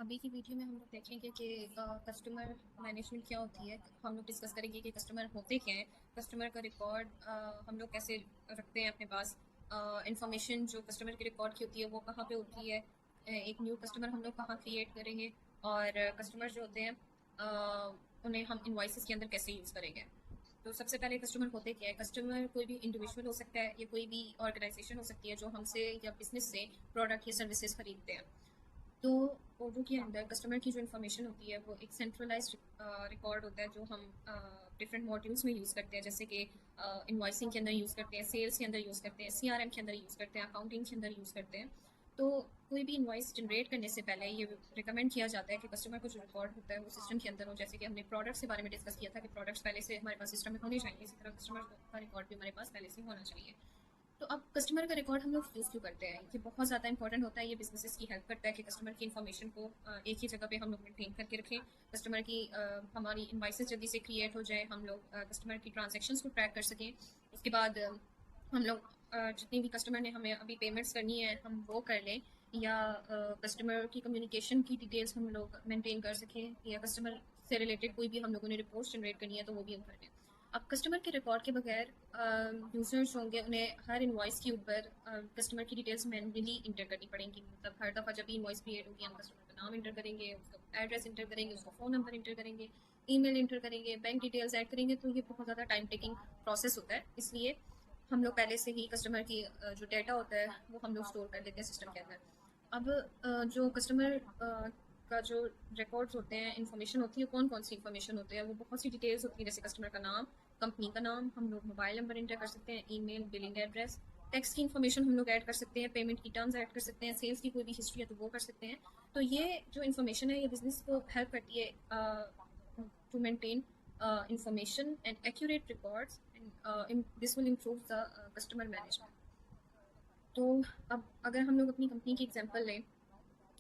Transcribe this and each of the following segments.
अभी की वीडियो में हम लोग देखेंगे कि कस्टमर मैनेजमेंट क्या होती है। हम लोग डिस्कस करेंगे कि कस्टमर होते क्या हैं, कस्टमर का रिकॉर्ड हम लोग कैसे रखते हैं अपने पास, इंफॉर्मेशन जो कस्टमर के रिकॉर्ड की होती है वो कहाँ पे होती है, एक न्यू कस्टमर हम लोग कहाँ क्रिएट करेंगे, और कस्टमर जो होते हैं उन्हें हम इन्वाइसेस के अंदर कैसे यूज़ करेंगे। तो सबसे पहले कस्टमर होते क्या है। कस्टमर कोई भी इंडिविजुअल हो सकता है या कोई भी ऑर्गेनाइजेशन हो सकती है जो हमसे या बिजनेस से प्रोडक्ट या सर्विसेज खरीदते हैं। तो ओडो के अंदर कस्टमर की जो इन्फॉर्मेशन होती है वो एक सेंट्रलाइज्ड रिकॉर्ड होता है जो हम डिफरेंट मॉड्यूल्स में यूज़ करते हैं, जैसे कि इन्वाइसिंग के अंदर यूज़ करते हैं, सेल्स के अंदर यूज़ करते हैं, सीआरएम के अंदर यूज़ करते हैं, अकाउंटिंग के अंदर यूज़ करते हैं। तो कोई भी इन्वाइस जनरेट करने से पहले ये रिकमेंड किया जाता है कि कस्टमर को जो रिकॉर्ड होता है वो सिस्टम के अंदर हो। जैसे कि हमने प्रोडक्ट्स के बारे में डिस्कस किया था कि प्रोडक्ट्स पहले से हमारे पास सिस्टम में होने चाहिए, इसी तरह कस्टमर का रिकॉर्ड भी हमारे पास पहले से होना चाहिए। तो अब कस्टमर का रिकॉर्ड हम लोग यूज़ क्यों करते हैं, ये बहुत ज़्यादा इंपॉर्टेंट होता है। ये बिजनेसेस की हेल्प करता है कि कस्टमर की इन्फॉर्मेशन को एक ही जगह पे हम लोग मेंटेन करके रखें। कस्टमर की हमारी इनवाइसेस जल्दी से क्रिएट हो जाए, हम लोग कस्टमर की ट्रांजेक्शन्स को ट्रैक कर सकें। उसके बाद हम लोग जितनी भी कस्टमर ने हमें अभी पेमेंट्स करनी है हम वो कर लें, या कस्टमर की कम्युनिकेशन की डिटेल्स हम लोग मेंटेन कर सकें, या कस्टमर से रिलेटेड कोई भी हम लोगों ने रिपोर्ट्स जनरेट करनी है तो वो भी हम कर लें। अब कस्टमर के रिकॉर्ड के बगैर यूजर्स होंगे, उन्हें हर इनवॉइस के ऊपर कस्टमर की डिटेल्स मैन्युअली इंटर करनी पड़ेंगी। मतलब हर दफ़ा जब भी इनवॉइस क्रिएट होगी हम कस्टमर का नाम इंटर करेंगे, उसका एड्रेस इंटर करेंगे, उसका फ़ोन नंबर इंटर करेंगे, ईमेल इंटर करेंगे, बैंक डिटेल्स ऐड करेंगे। तो ये बहुत ज़्यादा टाइम टेकिंग प्रोसेस होता है, इसलिए हम लोग पहले से ही कस्टमर की जो डेटा होता है वो हम लोग स्टोर कर लेते हैं सिस्टम के अंदर। अब जो कस्टमर का जो रिकॉर्ड्स होते हैं, इन्फॉर्मेशन होती है, कौन कौन सी इन्फॉर्मेशन होती है, वो बहुत सी डिटेल्स होती है, जैसे कस्टमर का नाम, कंपनी का नाम, हम लोग मोबाइल नंबर इंटर कर सकते हैं, ईमेल, बिलिंग एड्रेस, टैक्स की इन्फॉर्मेशन हम लोग ऐड कर सकते हैं, पेमेंट की टर्म्स ऐड कर सकते हैं, सेल्स की कोई भी हिस्ट्री है तो वो कर सकते हैं। तो ये जो इन्फॉर्मेशन है ये बिजनेस को हेल्प करती है to maintain information and accurate records, and this will improve the customer management. तो अब अगर हम लोग अपनी कंपनी की एग्जांपल लें,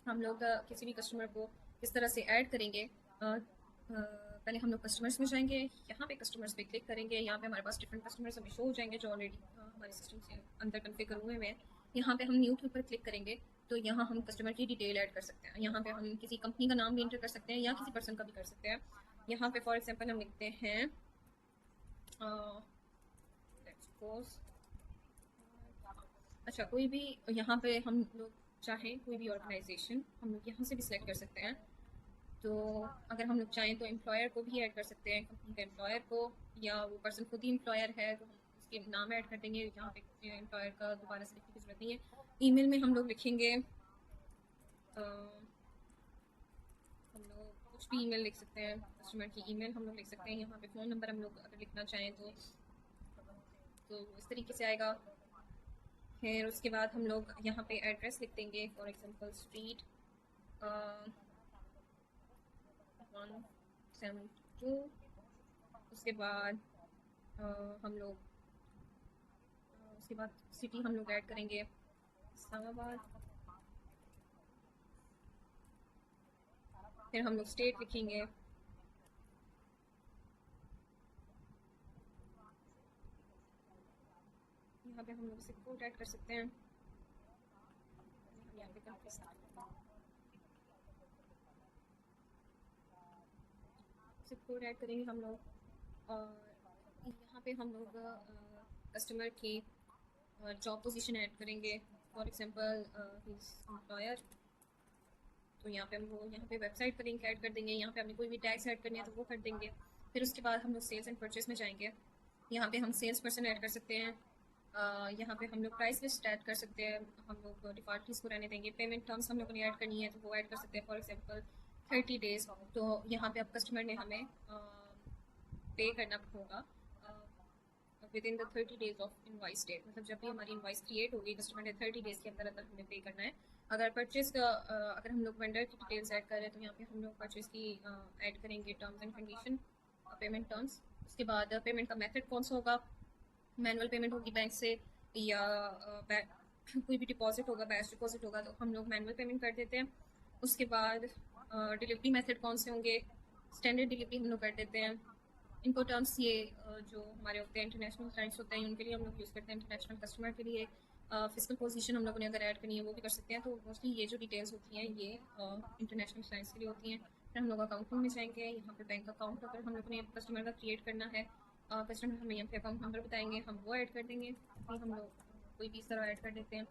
हम लोग किसी भी कस्टमर को किस तरह से ऐड करेंगे। पहले हम लोग कस्टमर्स में जाएंगे, यहाँ पे कस्टमर्स पे क्लिक करेंगे, यहाँ पे हमारे पास डिफरेंट कस्टमर्स हमें शो हो जाएंगे जो ऑलरेडी हमारे सिस्टम से अंदर कन्फिगर हुए हुए हैं। यहाँ पे हम न्यू के ऊपर क्लिक करेंगे तो यहाँ हम कस्टमर की डिटेल ऐड कर सकते हैं। यहाँ पे हम किसी कंपनी का नाम भी इंटर कर सकते हैं या किसी पर्सन का भी कर सकते हैं। यहाँ पे फॉर एग्जाम्पल हम लिखते हैं अच्छा, कोई भी, यहाँ पे हम लोग चाहें कोई भी ऑर्गेनाइजेशन हम लोग यहाँ से भी सिलेक्ट कर सकते हैं। तो अगर हम लोग चाहें तो एम्प्लॉयर को भी ऐड कर सकते हैं, कंपनी के एम्प्लॉयर को, या वो पर्सन खुद ही एम्प्लॉयर है तो हम उसके नाम ऐड कर देंगे। यहाँ पे एम्प्लॉयर का दोबारा से लिखने की जरूरत नहीं है। ईमेल में हम लोग लिखेंगे, हम लोग कुछ भी ईमेल लिख सकते हैं, कस्टमर की ईमेल हम लोग लिख सकते हैं। यहाँ पे फ़ोन नंबर हम लोग अगर लिखना चाहें तो इस तरीके से आएगा। फिर उसके बाद हम लोग यहाँ पे एड्रेस लिख देंगे, फॉर एग्जांपल स्ट्रीट 172। उसके बाद हम लोग उसके बाद सिटी हम लोग ऐड करेंगे इस्लामाबाद। फिर हम लोग स्टेट लिखेंगे, यहाँ पे हम लोग सिप कोड ऐड कर सकते हैं। हम यहाँ पे सिप कोड ऐड करेंगे हम लोग, और यहाँ पे हम लोग कस्टमर की जॉब पोजीशन ऐड करेंगे, फॉर एग्जांपल एम्प्लॉयर। तो यहाँ पे हम वो यहाँ पे वेबसाइट का लिंक ऐड कर देंगे, यहाँ पे हमने कोई भी टैग्स ऐड करने हैं तो वो कर देंगे। फिर उसके बाद हम लोग सेल्स एंड परचेज में जाएंगे, यहाँ पे हम सेल्स पर्सन ऐड कर सकते हैं। यहाँ पे हम लोग प्राइस लिस्ट ऐड कर सकते हैं, हम लोग डिफॉल्ट इसको रहने देंगे। पेमेंट टर्म्स हम लोगों ने ऐड करनी है तो वो ऐड कर सकते हैं, फॉर एग्जांपल 30 डेज। तो यहाँ पे अब कस्टमर ने हमें पे करना होगा within the 30 days of invoice date. मतलब जब भी हमारी इनवाइस क्रिएट होगी कस्टमर ने 30 डेज के अंदर अंदर हमें पे करना है। अगर परचेज का अगर हम लोग वेंडर की डिटेल्स ऐड कर रहे हैं तो यहाँ पे हम लोग परचेज की ऐड करेंगे terms and condition, payment terms. उसके बाद पेमेंट का मेथड कौन सा होगा, मैनुअल पेमेंट होगी बैंक से, या कोई भी डिपॉजिट होगा, बैच डिपॉजिट होगा तो हम लोग मैनुअल पेमेंट कर देते हैं। उसके बाद डिलीवरी मेथड कौन से होंगे, स्टैंडर्ड डिलीवरी हम लोग कर देते हैं। इनको टर्म्स ये जो हमारे होते हैं इंटरनेशनल क्लाइंट्स होते हैं उनके लिए हम लोग यूज़ करते हैं, इंटरनेशनल कस्टमर के लिए फिजिकल पोजीशन हम लोगों ने अगर ऐड करनी है वो भी कर सकते हैं। तो मोस्टली ये जो डिटेल्स होती हैं ये इंटरनेशनल क्लाइंट्स के लिए होती हैं। फिर हम लोग अकाउंटिंग में जाएंगे, यहाँ पे बैंक अकाउंट अगर हम लोगों ने कस्टमर का क्रिएट करना है, कस्टमर हमें यहाँ पे अकाउंट नंबर बताएंगे, हम वो ऐड कर देंगे। फिर हम लोग कोई भी इस तरह ऐड कर देते हैं।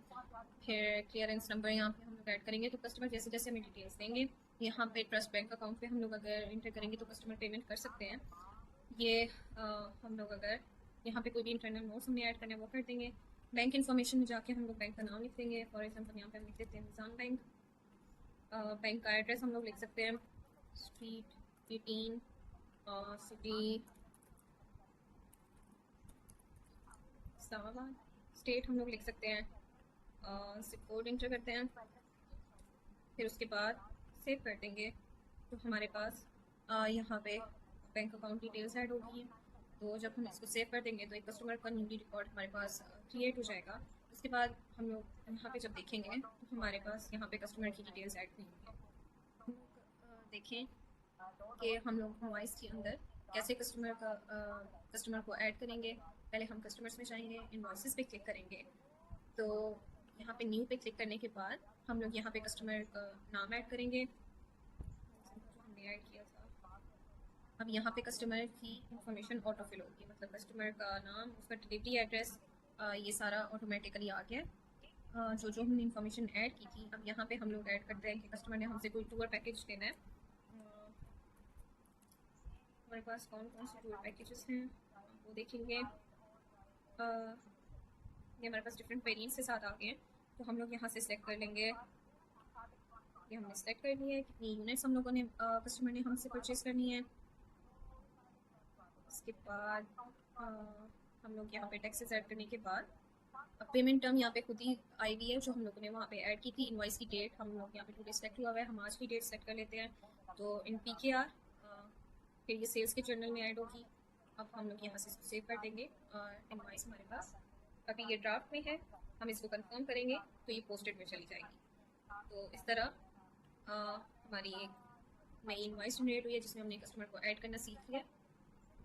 फिर क्लियरेंस नंबर यहाँ पे हम लोग ऐड करेंगे। तो कस्टमर जैसे जैसे हमें डिटेल्स देंगे, यहाँ पे ट्रस्ट बैंक अकाउंट पे हम लोग अगर इंटर करेंगे तो कस्टमर पेमेंट कर सकते हैं। ये हम लोग अगर यहाँ पे कोई भी इंटरनल नोट्स हमने ऐड करने वो कर देंगे। बैंक इन्फॉर्मेशन में जाके हम लोग बैंक का नाम लिख देंगे। फॉर एग्जांपल यहाँ पे हम लिख देते हैं निज़ाम बैंक। बैंक का एड्रेस हम लोग लिख सकते हैं, स्ट्रीट 18, सिटी इस्लामाबाद, स्टेट हम लोग लिख सकते हैं, जिप कोड इंटर करते हैं। फिर उसके बाद सेव कर देंगे। तो हमारे पास यहाँ पे बैंक अकाउंट डिटेल्स ऐड होगी। तो जब हम इसको सेव कर देंगे तो एक कस्टमर का न्यूली रिकॉर्ड हमारे पास क्रिएट हो जाएगा। उसके बाद हम लोग यहाँ पे जब देखेंगे तो हमारे पास यहाँ पे कस्टमर की डिटेल्स ऐड नहीं होंगी। हम लोग देखें कि हम लोग इनवॉइस के अंदर कैसे कस्टमर को ऐड करेंगे। पहले हम कस्टमर्स में जाएंगे, इनवॉइसेस पे क्लिक करेंगे। तो यहाँ पे न्यू पे क्लिक करने के बाद हम लोग यहाँ पे कस्टमर का नाम ऐड करेंगे जो हमने ऐड किया था। अब यहाँ पे कस्टमर की इंफॉर्मेशन ऑटो फिल होगी, मतलब कस्टमर का नाम, उसका डिलीवरी एड्रेस, ये सारा ऑटोमेटिकली आ गया। जो जो हमने इंफॉर्मेशन ऐड की थी, अब यहाँ पे हम लोग ऐड करते हैं कि कस्टमर ने हमसे कोई टूर पैकेज लेना है। हमारे पास कौन कौन से टूर पैकेजेस हैं वो देखेंगे। ये हमारे पास डिफरेंट वेरिएंट्स के साथ आ गए हैं। तो हम लोग यहाँ से सिलेक्ट कर लेंगे। ये हमने सेलेक्ट कर लिया है कितनी यूनिट्स हम लोगों ने कस्टमर ने हमसे परचेज करनी है। इसके बाद हम लोग यहाँ पे टैक्सेस ऐड करने के बाद पेमेंट टर्म यहाँ पे खुद ही आई हुई है जो हम लोगों ने वहाँ पे ऐड की थी। इनवॉइस की डेट हम लोग यहाँ पे टुडे सेलेक्ट हुआ हुआ है, हम आज की डेट सेलेक्ट कर लेते हैं। तो इन PKR फिर ये सेल्स के जर्नल में ऐड होगी। अब हम लोग यहाँ से इसको सेव कर देंगे। इनवॉइस हमारे पास अभी ये ड्राफ्ट में है, हम इसको कंफर्म करेंगे तो ये पोस्टेड में चली जाएगी। तो इस तरह हमारी एक नई इनवॉइस जनरेट हुई है जिसमें हमने कस्टमर को ऐड करना सीख लिया।